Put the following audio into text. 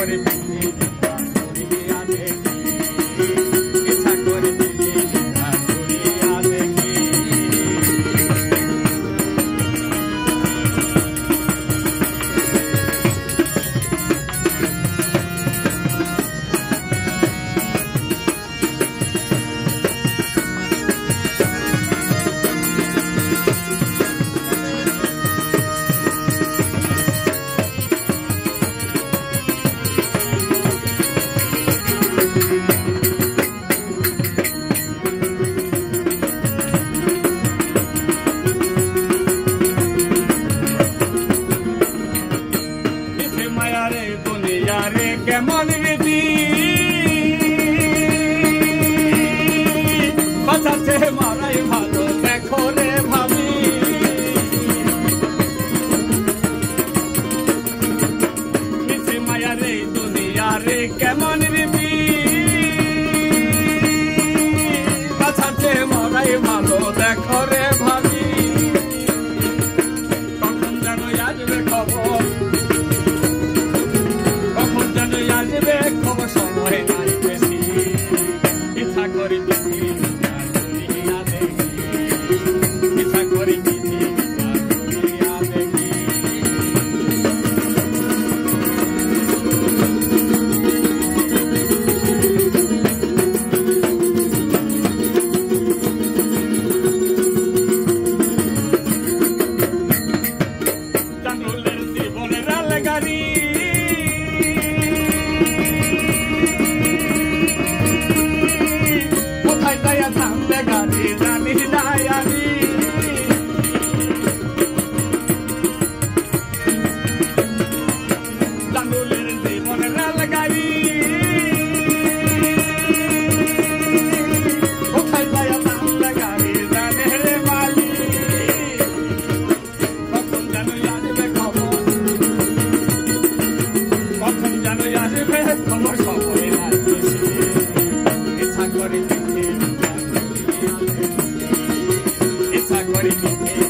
করে পৃথিবীটা ঘুরিয়া দেখি, ইচ্ছা করে পৃথিবীটা ঘুরিয়া দেখি। মায়ারে দুনিয়ারে কেমন রীতি, বাঁচাচ্ছে মারাই ভালো দেখো রে ভাবি। মিছে মায়ারে দুনিয়ারে কেমন রীতি, বাঁচাচ্ছে মারাই ভালো দেখো রে ভাবি। কখন যেন আসবে খবর, আসবে খবর সময় নাই বেশি, ইচ্ছা করি পৃথিবীটা ঘুরিয়া দেখি, ইচ্ছা করি পৃথিবীটা ঘুরিয়া দেখি। জানুলের জীবনের আলগারি, থামবে গাড়ি জানি নাই আমি। জানুলের জীবনের রেলগাড়ি, কোথায় যায় থামবে গাড়ি জানে রে মালি। কখন যেন আসবে খবর, কখন যেন আসবে খবর সময় নাই বেশি, ইচ্ছা করে পৃথিবীটা ঘুরিয়া দেখি, ইচ্ছা করে পৃথিবীটা